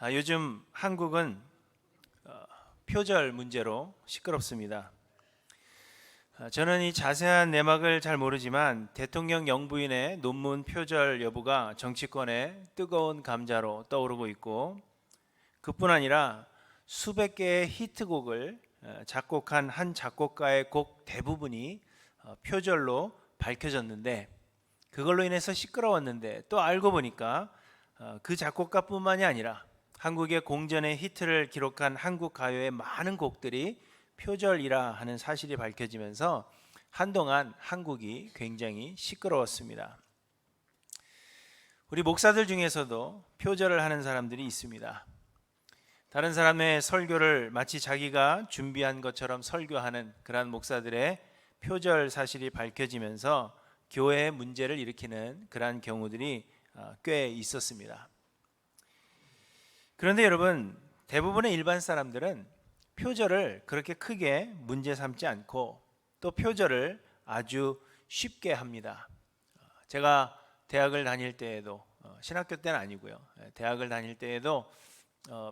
요즘 한국은 표절 문제로 시끄럽습니다. 저는 이 자세한 내막을 잘 모르지만 대통령 영부인의 논문 표절 여부가 정치권의 뜨거운 감자로 떠오르고 있고, 그뿐 아니라 수백 개의 히트곡을 작곡한 한 작곡가의 곡 대부분이 표절로 밝혀졌는데, 그걸로 인해서 시끄러웠는데 또 알고 보니까 그 작곡가뿐만이 아니라 한국의 공전의 히트를 기록한 한국 가요의 많은 곡들이 표절이라 하는 사실이 밝혀지면서 한동안 한국이 굉장히 시끄러웠습니다. 우리 목사들 중에서도 표절을 하는 사람들이 있습니다. 다른 사람의 설교를 마치 자기가 준비한 것처럼 설교하는 그러한 목사들의 표절 사실이 밝혀지면서 교회에 문제를 일으키는 그러한 경우들이 꽤 있었습니다. 그런데 여러분, 대부분의 일반 사람들은 표절을 그렇게 크게 문제 삼지 않고 또 표절을 아주 쉽게 합니다. 제가 대학을 다닐 때에도, 신학교 때는 아니고요, 대학을 다닐 때에도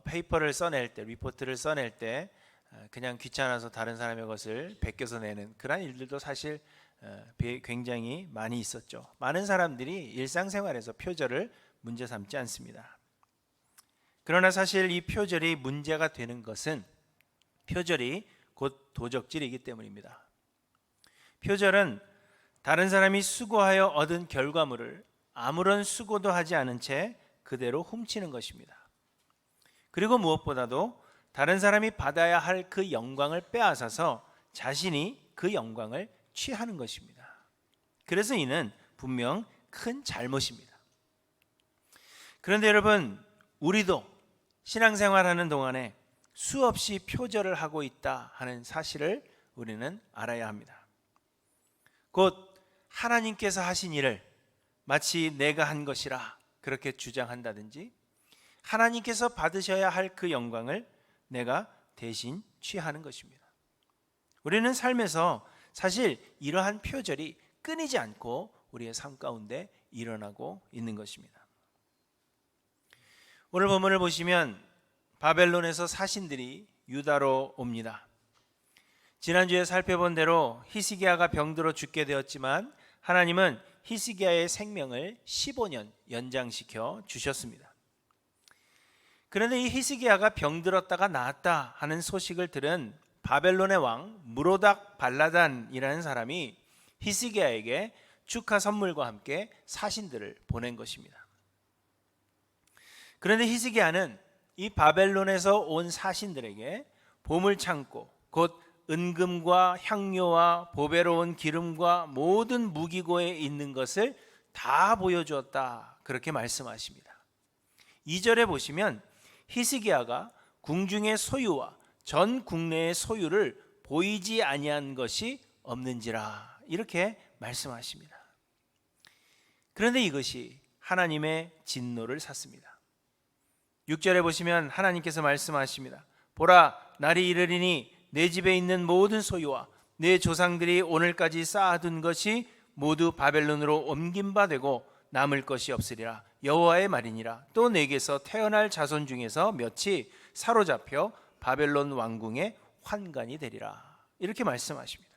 페이퍼를 써낼 때, 리포트를 써낼 때 그냥 귀찮아서 다른 사람의 것을 베껴서 내는 그런 일들도 사실 굉장히 많이 있었죠. 많은 사람들이 일상생활에서 표절을 문제 삼지 않습니다. 그러나 사실 이 표절이 문제가 되는 것은 표절이 곧 도적질이기 때문입니다. 표절은 다른 사람이 수고하여 얻은 결과물을 아무런 수고도 하지 않은 채 그대로 훔치는 것입니다. 그리고 무엇보다도 다른 사람이 받아야 할 그 영광을 빼앗아서 자신이 그 영광을 취하는 것입니다. 그래서 이는 분명 큰 잘못입니다. 그런데 여러분, 우리도 신앙생활하는 동안에 수없이 표절을 하고 있다 하는 사실을 우리는 알아야 합니다. 곧 하나님께서 하신 일을 마치 내가 한 것이라 그렇게 주장한다든지, 하나님께서 받으셔야 할 그 영광을 내가 대신 취하는 것입니다. 우리는 삶에서 사실 이러한 표절이 끊이지 않고 우리의 삶 가운데 일어나고 있는 것입니다. 오늘 본문을 보시면 바벨론에서 사신들이 유다로 옵니다. 지난주에 살펴본 대로 히스기야가 병들어 죽게 되었지만 하나님은 히스기야의 생명을 15년 연장시켜 주셨습니다. 그런데 이 히스기야가 병들었다가 나았다 하는 소식을 들은 바벨론의 왕 무로닥 발라단이라는 사람이 히스기야에게 축하 선물과 함께 사신들을 보낸 것입니다. 그런데 히스기야는 이 바벨론에서 온 사신들에게 보물창고, 곧 은금과 향료와 보배로운 기름과 모든 무기고에 있는 것을 다 보여주었다, 그렇게 말씀하십니다. 2절에 보시면 히스기야가 궁중의 소유와 전 국내의 소유를 보이지 아니한 것이 없는지라, 이렇게 말씀하십니다. 그런데 이것이 하나님의 진노를 샀습니다. 6절에 보시면 하나님께서 말씀하십니다. 보라, 날이 이르리니 내 집에 있는 모든 소유와 내 조상들이 오늘까지 쌓아둔 것이 모두 바벨론으로 옮긴 바 되고 남을 것이 없으리라. 여호와의 말이니라. 또 내게서 태어날 자손 중에서 몇이 사로잡혀 바벨론 왕궁의 환관이 되리라. 이렇게 말씀하십니다.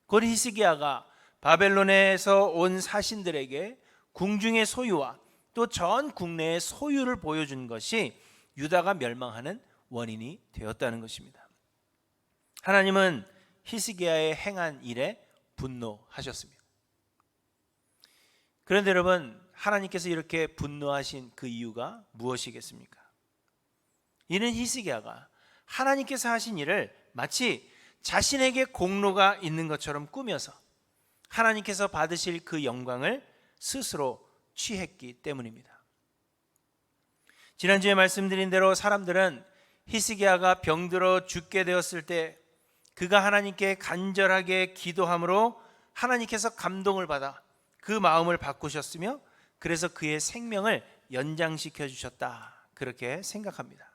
곧 히스기야가 바벨론에서 온 사신들에게 궁중의 소유와 또 전 국내의 소유를 보여준 것이 유다가 멸망하는 원인이 되었다는 것입니다. 하나님은 히스기야의 행한 일에 분노하셨습니다. 그런데 여러분, 하나님께서 이렇게 분노하신 그 이유가 무엇이겠습니까? 이는 히스기야가 하나님께서 하신 일을 마치 자신에게 공로가 있는 것처럼 꾸며서 하나님께서 받으실 그 영광을 스스로 취했기 때문입니다. 지난주에 말씀드린 대로 사람들은 히스기야가 병들어 죽게 되었을 때 그가 하나님께 간절하게 기도함으로 하나님께서 감동을 받아 그 마음을 바꾸셨으며, 그래서 그의 생명을 연장시켜 주셨다, 그렇게 생각합니다.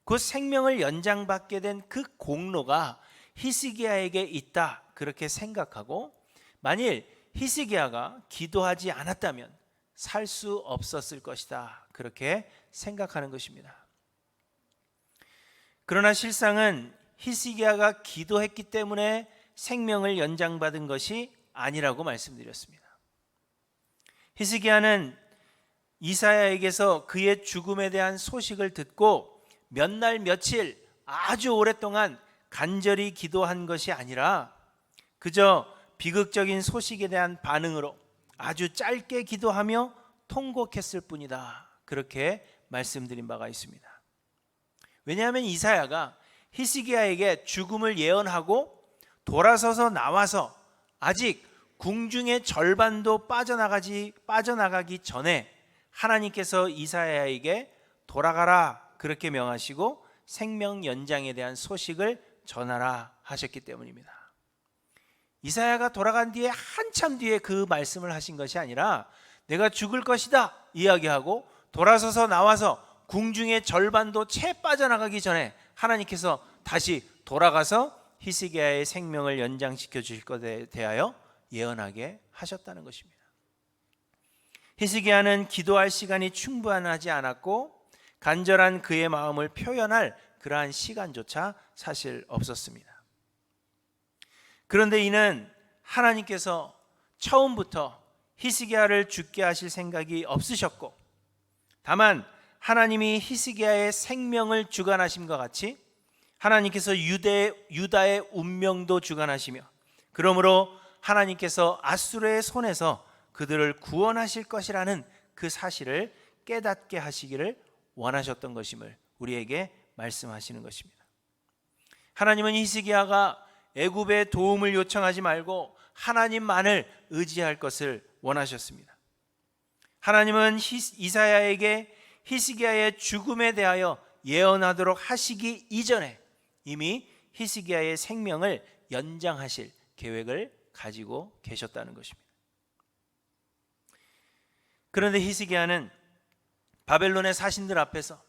그 생명을 연장받게 된 그 공로가 히스기야에게 있다, 그렇게 생각하고, 만일 히스기야가 기도하지 않았다면 살 수 없었을 것이다, 그렇게 생각하는 것입니다. 그러나 실상은 히스기야가 기도했기 때문에 생명을 연장받은 것이 아니라고 말씀드렸습니다. 히스기야는 이사야에게서 그의 죽음에 대한 소식을 듣고 몇 날 며칠 아주 오랫동안 간절히 기도한 것이 아니라 그저 비극적인 소식에 대한 반응으로 아주 짧게 기도하며 통곡했을 뿐이다. 그렇게 말씀드린 바가 있습니다. 왜냐하면 이사야가 히스기야에게 죽음을 예언하고 돌아서서 나와서 아직 궁중의 절반도 빠져나가기 전에 하나님께서 이사야에게 돌아가라 그렇게 명하시고 생명 연장에 대한 소식을 전하라 하셨기 때문입니다. 이사야가 돌아간 뒤에 한참 뒤에 그 말씀을 하신 것이 아니라 내가 죽을 것이다 이야기하고 돌아서서 나와서 궁중의 절반도 채 빠져나가기 전에 하나님께서 다시 돌아가서 히스기야의 생명을 연장시켜 주실 것에 대하여 예언하게 하셨다는 것입니다. 히스기야는 기도할 시간이 충분하지 않았고 간절한 그의 마음을 표현할 그러한 시간조차 사실 없었습니다. 그런데 이는 하나님께서 처음부터 히스기야를 죽게 하실 생각이 없으셨고 다만 하나님이 히스기야의 생명을 주관하심과 같이 하나님께서 유다의 운명도 주관하시며 그러므로 하나님께서 아수르의 손에서 그들을 구원하실 것이라는 그 사실을 깨닫게 하시기를 원하셨던 것임을 우리에게 말씀하시는 것입니다. 하나님은 히스기야가 애굽의 도움을 요청하지 말고 하나님만을 의지할 것을 원하셨습니다. 하나님은 이사야에게 히스기야의 죽음에 대하여 예언하도록 하시기 이전에 이미 히스기야의 생명을 연장하실 계획을 가지고 계셨다는 것입니다. 그런데 히스기야는 바벨론의 사신들 앞에서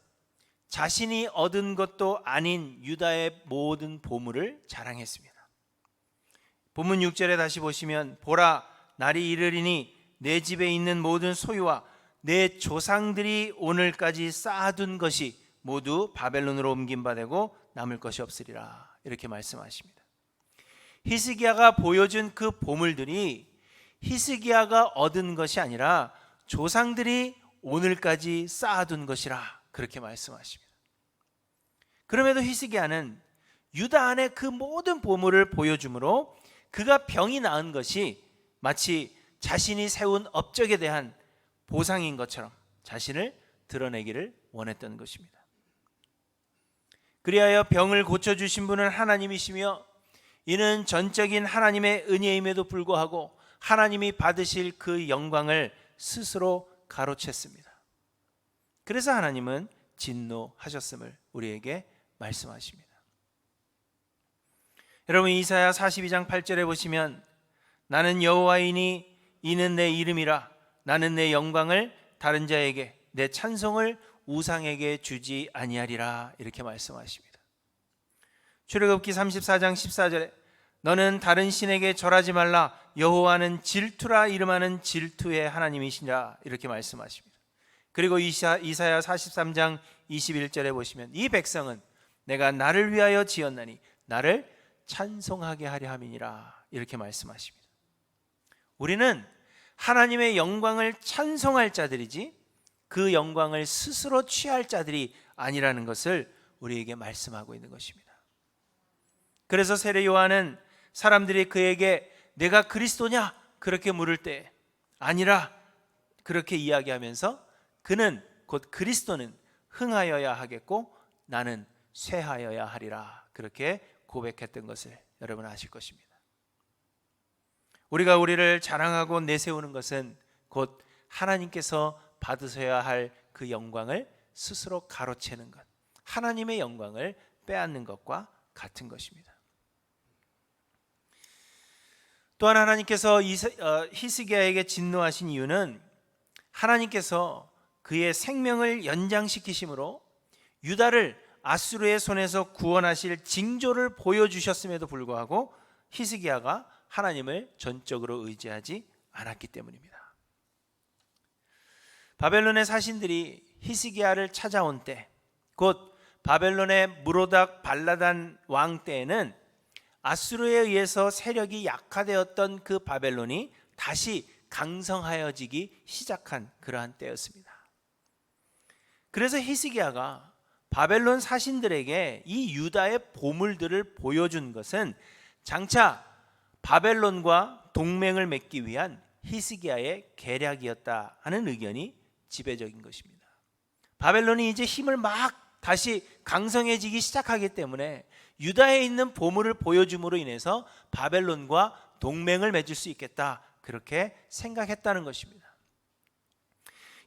자신이 얻은 것도 아닌 유다의 모든 보물을 자랑했습니다. 본문 6절에 다시 보시면 보라 날이 이르리니 내 집에 있는 모든 소유와 내 조상들이 오늘까지 쌓아둔 것이 모두 바벨론으로 옮김받고 남을 것이 없으리라 이렇게 말씀하십니다. 히스기야가 보여준 그 보물들이 히스기야가 얻은 것이 아니라 조상들이 오늘까지 쌓아둔 것이라 그렇게 말씀하십니다. 그럼에도 히스기야는 유다 안에 그 모든 보물을 보여주므로 그가 병이 나은 것이 마치 자신이 세운 업적에 대한 보상인 것처럼 자신을 드러내기를 원했던 것입니다. 그리하여 병을 고쳐주신 분은 하나님이시며 이는 전적인 하나님의 은혜임에도 불구하고 하나님이 받으실 그 영광을 스스로 가로챘습니다. 그래서 하나님은 진노하셨음을 우리에게 말씀하십니다. 여러분 이사야 42장 8절에 보시면 나는 여호와이니 이는 내 이름이라 나는 내 영광을 다른 자에게 내 찬송을 우상에게 주지 아니하리라 이렇게 말씀하십니다. 출애굽기 34장 14절에 너는 다른 신에게 절하지 말라 여호와는 질투라 이름하는 질투의 하나님이시라 이렇게 말씀하십니다. 그리고 이사야 43장 21절에 보시면 이 백성은 내가 나를 위하여 지었나니 나를 찬송하게 하려 함이니라 이렇게 말씀하십니다. 우리는 하나님의 영광을 찬송할 자들이지 그 영광을 스스로 취할 자들이 아니라는 것을 우리에게 말씀하고 있는 것입니다. 그래서 세례 요한은 사람들이 그에게 내가 그리스도냐 그렇게 물을 때 아니라 그렇게 이야기하면서 그는 곧 그리스도는 흥하여야 하겠고 나는 쇠하여야 하리라 그렇게 고백했던 것을 여러분 아실 것입니다. 우리가 우리를 자랑하고 내세우는 것은 곧 하나님께서 받으셔야 할 그 영광을 스스로 가로채는 것, 하나님의 영광을 빼앗는 것과 같은 것입니다. 또한 하나님께서 히스기야에게 진노하신 이유는 하나님께서 그의 생명을 연장시키심으로 유다를 아수르의 손에서 구원하실 징조를 보여주셨음에도 불구하고 히스기야가 하나님을 전적으로 의지하지 않았기 때문입니다. 바벨론의 사신들이 히스기야를 찾아온 때, 곧 바벨론의 무로닥 발라단 왕 때에는 아수르에 의해서 세력이 약화되었던 그 바벨론이 다시 강성하여지기 시작한 그러한 때였습니다. 그래서 히스기야가 바벨론 사신들에게 이 유다의 보물들을 보여준 것은 장차 바벨론과 동맹을 맺기 위한 히스기야의 계략이었다 하는 의견이 지배적인 것입니다. 바벨론이 이제 힘을 막 다시 강성해지기 시작하기 때문에 유다에 있는 보물을 보여줌으로 인해서 바벨론과 동맹을 맺을 수 있겠다, 그렇게 생각했다는 것입니다.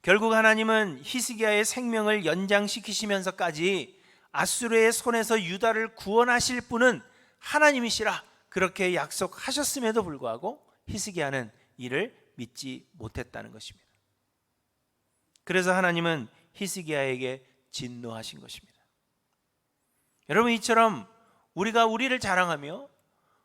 결국 하나님은 히스기야의 생명을 연장시키시면서까지 아수르의 손에서 유다를 구원하실 분은 하나님이시라 그렇게 약속하셨음에도 불구하고 히스기야는 이를 믿지 못했다는 것입니다. 그래서 하나님은 히스기야에게 진노하신 것입니다. 여러분, 이처럼 우리가 우리를 자랑하며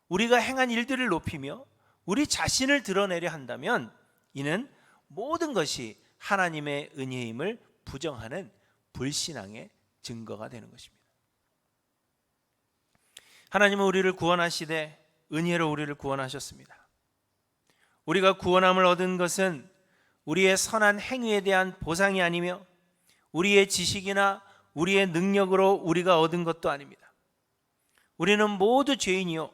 우리가 행한 일들을 높이며 우리 자신을 드러내려 한다면 이는 모든 것이 하나님의 은혜임을 부정하는 불신앙의 증거가 되는 것입니다. 하나님은 우리를 구원하시되 은혜로 우리를 구원하셨습니다. 우리가 구원함을 얻은 것은 우리의 선한 행위에 대한 보상이 아니며 우리의 지식이나 우리의 능력으로 우리가 얻은 것도 아닙니다. 우리는 모두 죄인이요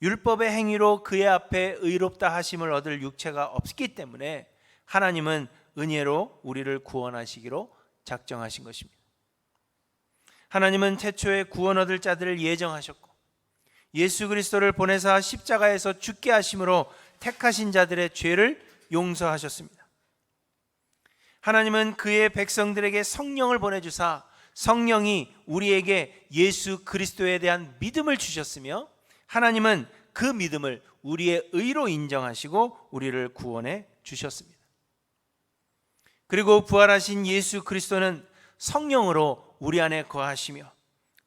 율법의 행위로 그의 앞에 의롭다 하심을 얻을 육체가 없기 때문에 하나님은 은혜로 우리를 구원하시기로 작정하신 것입니다. 하나님은 태초에 구원 얻을 자들을 예정하셨고 예수 그리스도를 보내사 십자가에서 죽게 하심으로 택하신 자들의 죄를 용서하셨습니다. 하나님은 그의 백성들에게 성령을 보내주사 성령이 우리에게 예수 그리스도에 대한 믿음을 주셨으며 하나님은 그 믿음을 우리의 의로 인정하시고 우리를 구원해 주셨습니다. 그리고 부활하신 예수 그리스도는 성령으로 우리 안에 거하시며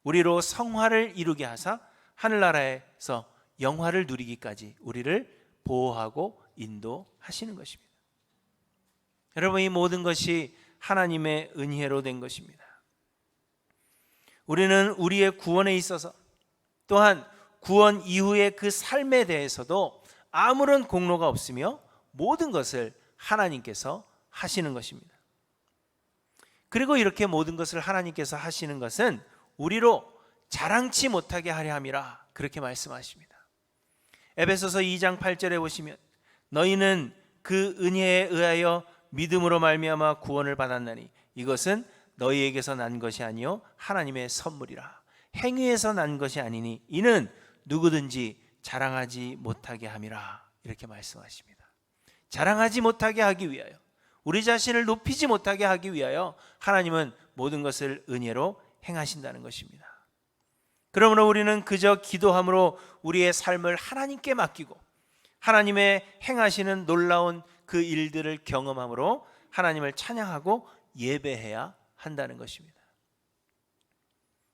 우리로 성화를 이루게 하사 하늘나라에서 영화를 누리기까지 우리를 보호하고 인도하시는 것입니다. 여러분, 이 모든 것이 하나님의 은혜로 된 것입니다. 우리는 우리의 구원에 있어서 또한 구원 이후의 그 삶에 대해서도 아무런 공로가 없으며 모든 것을 하나님께서 하시는 것입니다. 그리고 이렇게 모든 것을 하나님께서 하시는 것은 우리로 자랑치 못하게 하려 함이라 그렇게 말씀하십니다. 에베소서 2장 8절에 보시면 너희는 그 은혜에 의하여 믿음으로 말미암아 구원을 받았나니 이것은 너희에게서 난 것이 아니요 하나님의 선물이라. 행위에서 난 것이 아니니 이는 누구든지 자랑하지 못하게 함이라 이렇게 말씀하십니다. 자랑하지 못하게 하기 위하여, 우리 자신을 높이지 못하게 하기 위하여 하나님은 모든 것을 은혜로 행하신다는 것입니다. 그러므로 우리는 그저 기도함으로 우리의 삶을 하나님께 맡기고 하나님의 행하시는 놀라운 그 일들을 경험함으로 하나님을 찬양하고 예배해야 한다는 것입니다.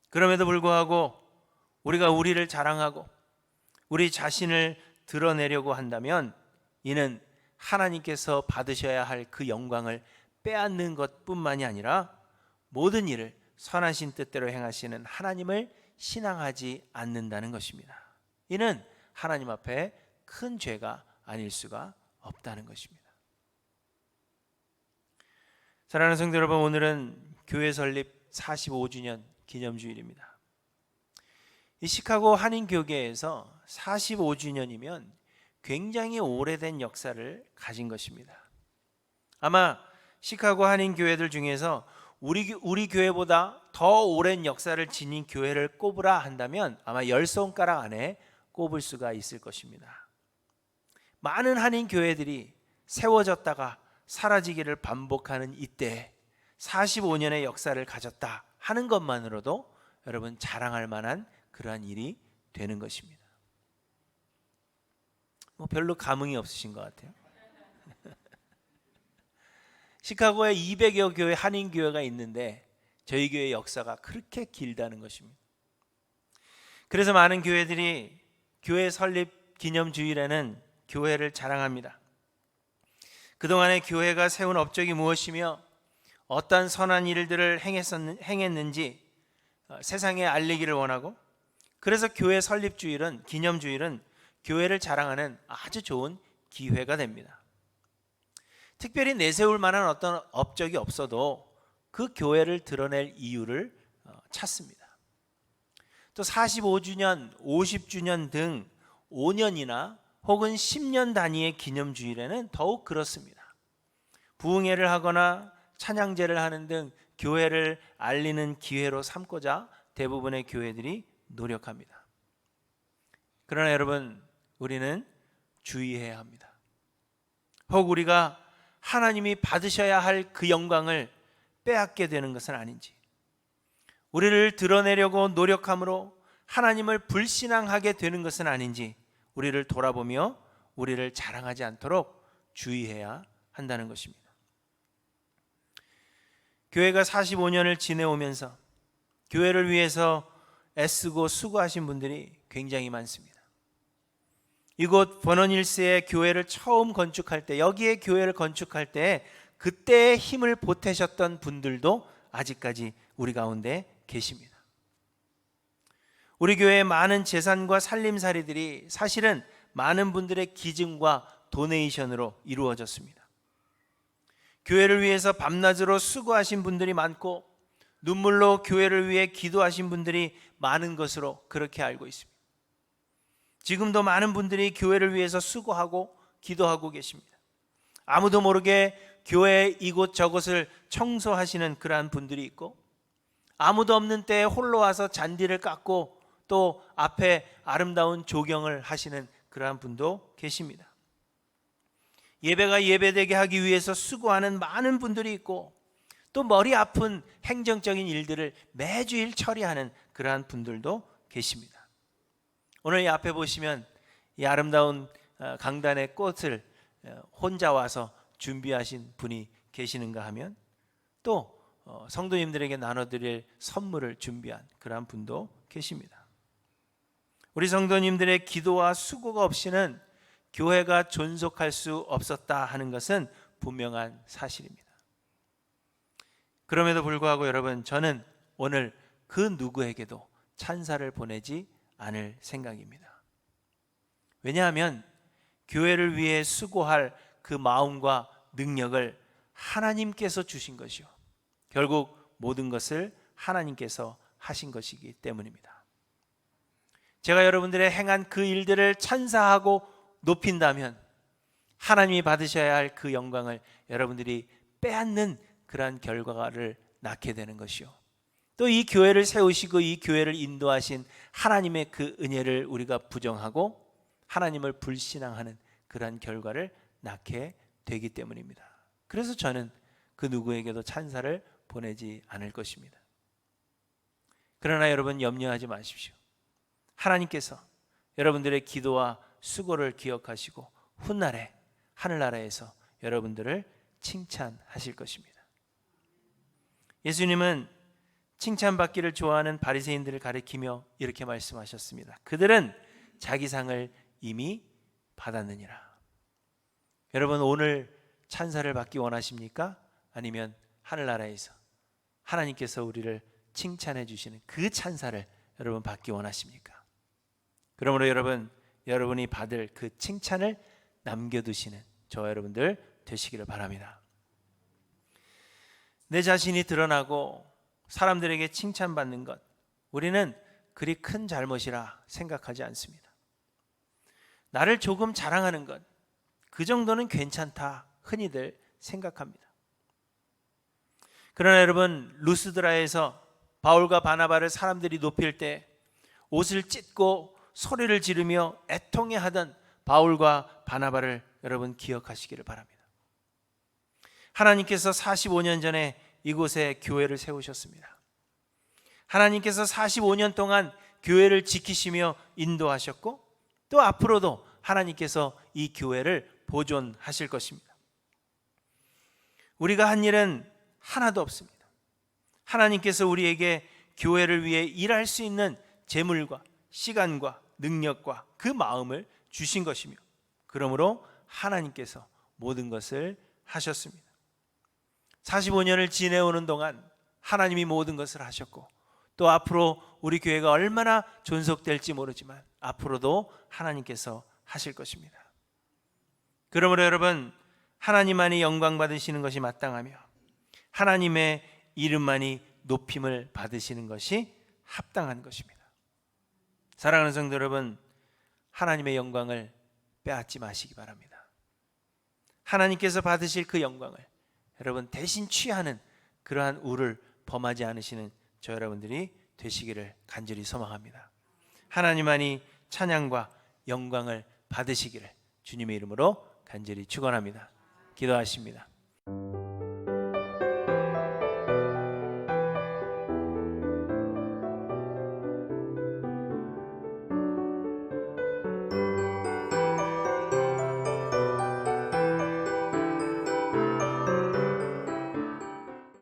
그럼에도 불구하고 우리가 우리를 자랑하고 우리 자신을 드러내려고 한다면 이는 하나님께서 받으셔야 할 그 영광을 빼앗는 것뿐만이 아니라 모든 일을 선하신 뜻대로 행하시는 하나님을 신앙하지 않는다는 것입니다. 이는 하나님 앞에 큰 죄가 아닐 수가 없다는 것입니다. 사랑하는 성도 여러분, 오늘은 교회 설립 45주년 기념주일입니다. 이 시카고 한인교계에서 45주년이면 굉장히 오래된 역사를 가진 것입니다. 아마 시카고 한인교회들 중에서 우리 교회보다 더 오랜 역사를 지닌 교회를 꼽으라 한다면 아마 10손가락 안에 꼽을 수가 있을 것입니다. 많은 한인교회들이 세워졌다가 사라지기를 반복하는 이때 45년의 역사를 가졌다 하는 것만으로도 여러분 자랑할 만한 그러한 일이 되는 것입니다. 별로 감흥이 없으신 것 같아요. 시카고에 200여 교회 한인교회가 있는데 저희 교회 역사가 그렇게 길다는 것입니다. 그래서 많은 교회들이 교회 설립 기념주일에는 교회를 자랑합니다. 그동안에 교회가 세운 업적이 무엇이며 어떤 선한 일들을 행했는지 세상에 알리기를 원하고, 그래서 교회 설립주일은, 기념주일은 교회를 자랑하는 아주 좋은 기회가 됩니다. 특별히 내세울 만한 어떤 업적이 없어도 그 교회를 드러낼 이유를 찾습니다. 또 45주년, 50주년 등 5년이나 혹은 10년 단위의 기념주일에는 더욱 그렇습니다. 부흥회를 하거나 찬양제를 하는 등 교회를 알리는 기회로 삼고자 대부분의 교회들이 노력합니다. 그러나 여러분, 우리는 주의해야 합니다. 혹 우리가 하나님이 받으셔야 할 그 영광을 빼앗게 되는 것은 아닌지, 우리를 드러내려고 노력함으로 하나님을 불신앙하게 되는 것은 아닌지 우리를 돌아보며 우리를 자랑하지 않도록 주의해야 한다는 것입니다. 교회가 45년을 지내오면서 교회를 위해서 애쓰고 수고하신 분들이 굉장히 많습니다. 이곳 번원일스의 교회를 처음 건축할 때, 여기에 교회를 건축할 때 그때의 힘을 보태셨던 분들도 아직까지 우리 가운데 계십니다. 우리 교회의 많은 재산과 살림살이들이 사실은 많은 분들의 기증과 도네이션으로 이루어졌습니다. 교회를 위해서 밤낮으로 수고하신 분들이 많고 눈물로 교회를 위해 기도하신 분들이 많은 것으로 그렇게 알고 있습니다. 지금도 많은 분들이 교회를 위해서 수고하고 기도하고 계십니다. 아무도 모르게 교회 이곳저곳을 청소하시는 그러한 분들이 있고, 아무도 없는 때에 홀로 와서 잔디를 깎고 또 앞에 아름다운 조경을 하시는 그러한 분도 계십니다. 예배가 예배되게 하기 위해서 수고하는 많은 분들이 있고, 또 머리 아픈 행정적인 일들을 매주일 처리하는 그러한 분들도 계십니다. 오늘 이 앞에 보시면 이 아름다운 강단의 꽃을 혼자 와서 준비하신 분이 계시는가 하면, 또 성도님들에게 나눠드릴 선물을 준비한 그러한 분도 계십니다. 우리 성도님들의 기도와 수고가 없이는 교회가 존속할 수 없었다 하는 것은 분명한 사실입니다. 그럼에도 불구하고 여러분, 저는 오늘 그 누구에게도 찬사를 보내지 않을 생각입니다. 왜냐하면 교회를 위해 수고할 그 마음과 능력을 하나님께서 주신 것이요, 결국 모든 것을 하나님께서 하신 것이기 때문입니다. 제가 여러분들의 행한 그 일들을 찬사하고 높인다면 하나님이 받으셔야 할 그 영광을 여러분들이 빼앗는 그러한 결과를 낳게 되는 것이요, 또 이 교회를 세우시고 이 교회를 인도하신 하나님의 그 은혜를 우리가 부정하고 하나님을 불신앙하는 그러한 결과를 낳게 되기 때문입니다. 그래서 저는 그 누구에게도 찬사를 보내지 않을 것입니다. 그러나 여러분, 염려하지 마십시오. 하나님께서 여러분들의 기도와 수고를 기억하시고 훗날에 하늘나라에서 여러분들을 칭찬하실 것입니다. 예수님은 칭찬받기를 좋아하는 바리새인들을 가리키며 이렇게 말씀하셨습니다. 그들은 자기 상을 이미 받았느니라. 여러분, 오늘 찬사를 받기 원하십니까? 아니면 하늘나라에서 하나님께서 우리를 칭찬해 주시는 그 찬사를 여러분 받기 원하십니까? 그러므로 여러분이 받을 그 칭찬을 남겨두시는 저와 여러분들 되시기를 바랍니다. 내 자신이 드러나고 사람들에게 칭찬받는 것, 우리는 그리 큰 잘못이라 생각하지 않습니다. 나를 조금 자랑하는 것, 그 정도는 괜찮다 흔히들 생각합니다. 그러나 여러분, 루스드라에서 바울과 바나바를 사람들이 높일 때 옷을 찢고 소리를 지르며 애통해하던 바울과 바나바를 여러분 기억하시기를 바랍니다. 하나님께서 45년 전에 이곳에 교회를 세우셨습니다. 하나님께서 45년 동안 교회를 지키시며 인도하셨고, 또 앞으로도 하나님께서 이 교회를 보존하실 것입니다. 우리가 한 일은 하나도 없습니다. 하나님께서 우리에게 교회를 위해 일할 수 있는 재물과 시간과 능력과 그 마음을 주신 것이며, 그러므로 하나님께서 모든 것을 하셨습니다. 45년을 지내오는 동안 하나님이 모든 것을 하셨고, 또 앞으로 우리 교회가 얼마나 존속될지 모르지만 앞으로도 하나님께서 하실 것입니다. 그러므로 여러분, 하나님만이 영광 받으시는 것이 마땅하며 하나님의 이름만이 높임을 받으시는 것이 합당한 것입니다. 사랑하는 성도 여러분, 하나님의 영광을 빼앗지 마시기 바랍니다. 하나님께서 받으실 그 영광을 여러분 대신 취하는 그러한 우를 범하지 않으시는 저 여러분들이 되시기를 간절히 소망합니다. 하나님만이 찬양과 영광을 받으시기를 주님의 이름으로 간절히 축원합니다. 기도하십니다.